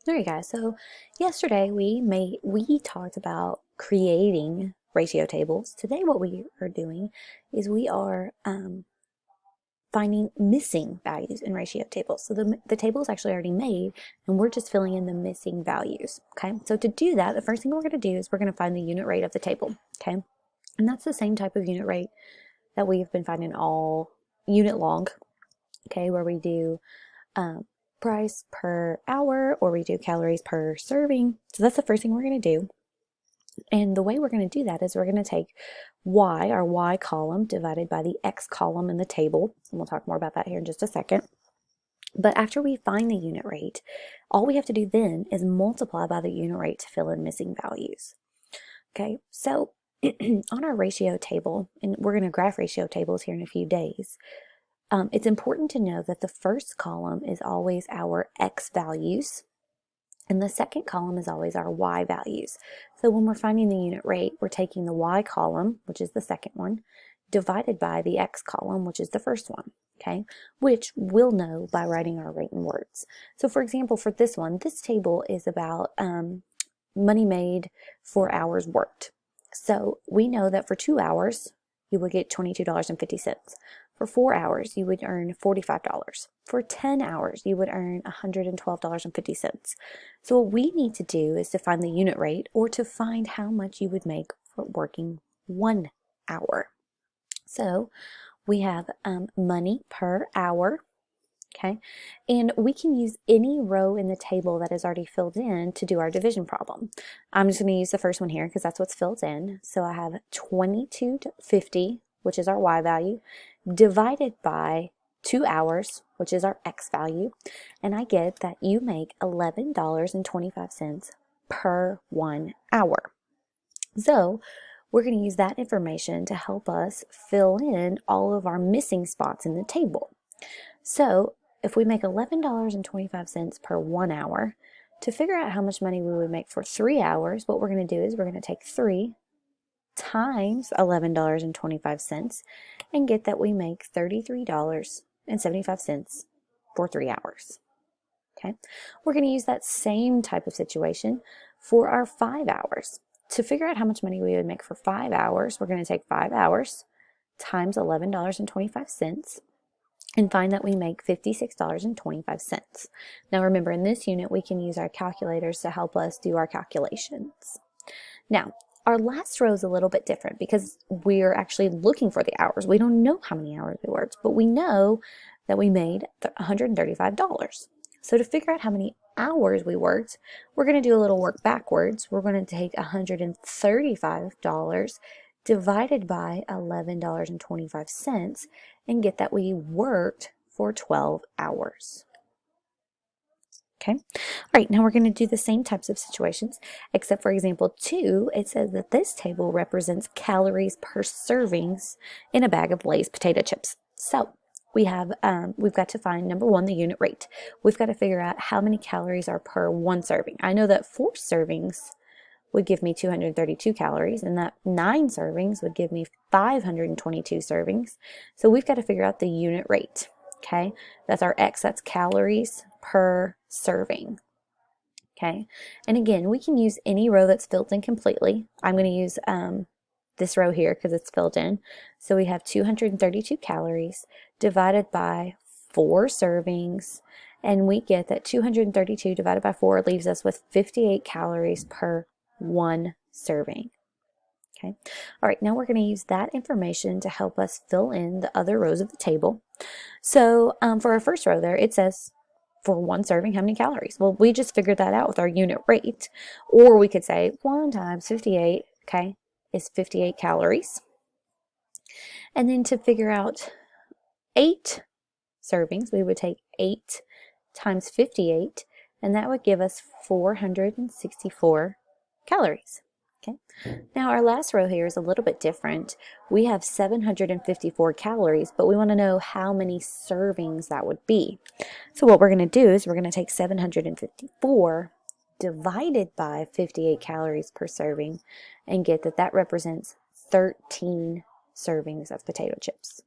Alright guys, so yesterday we talked about creating ratio tables. Today what we are doing is we are finding missing values in ratio tables. So the table is actually already made and we're just filling in the missing values. Okay, so to do that, the first thing we're going to do is we're going to find the unit rate of the table. Okay, and that's the same type of unit rate that we've been finding all unit long. Okay, where we do price per hour or we do calories per serving. So that's the first thing we're going to do. And the way we're going to do that is we're going to take y, our y column, divided by the x column in the table. And we'll talk more about that here in just a second. But after we find the unit rate, all we have to do then is multiply by the unit rate to fill in missing values. Okay, so on our ratio table, and we're going to graph ratio tables here in a few days, it's important to know that the first column is always our x values, and the second column is always our y values. So when we're finding the unit rate, we're taking the y column, which is the second one, divided by the x column, which is the first one, okay? Which we'll know by writing our rate in words. So for example, for this one, this table is about money made for hours worked. So we know that for 2 hours, you would get $22.50. For 4 hours, you would earn $45. For 10 hours, you would earn $112.50. So what we need to do is to find the unit rate or to find how much you would make for working 1 hour. So we have money per hour, okay? And we can use any row in the table that is already filled in to do our division problem. I'm just going to use the first one here because that's what's filled in. So I have 22.50, which is our y value, divided by 2 hours, which is our x value, and I get that you make $11.25 per 1 hour. So we're going to use that information to help us fill in all of our missing spots in the table. So if we make $11.25 per 1 hour, to figure out how much money we would make for 3 hours, what we're going to do is we're going to take 3 times $11.25 and get that we make $33.75 for 3 hours. Okay, we're going to use that same type of situation for our 5 hours. To figure out how much money we would make for 5 hours, we're going to take 5 hours times $11.25 and find that we make $56.25. Now remember, in this unit, we can use our calculators to help us do our calculations. Now, our last row is a little bit different because we're actually looking for the hours. We don't know how many hours we worked, but we know that we made $135. So to figure out how many hours we worked, we're going to do a little work backwards. We're going to take $135 divided by $11.25 and get that we worked for 12 hours. Okay, all right, now we're going to do the same types of situations, except for example 2, it says that this table represents calories per servings in a bag of Glazed potato chips. So we've got to find, number 1, the unit rate. We've got to figure out how many calories are per 1 serving. I know that 4 servings would give me 232 calories, and that 9 servings would give me 522 servings. So we've got to figure out the unit rate. Okay, that's our X, that's calories per serving. Okay, and again, we can use any row that's filled in completely. I'm going to use this row here because it's filled in. So we have 232 calories divided by 4 servings, and we get that 232 divided by 4 leaves us with 58 calories per 1 serving. Okay, all right, now we're going to use that information to help us fill in the other rows of the table. So for our first row there, it says for 1 serving, how many calories? Well, we just figured that out with our unit rate. Or we could say 1 times 58, okay, is 58 calories. And then to figure out 8 servings, we would take 8 times 58, and that would give us 464 calories. Okay. Now our last row here is a little bit different. We have 754 calories, but we want to know how many servings that would be. So what we're going to do is we're going to take 754 divided by 58 calories per serving and get that that represents 13 servings of potato chips.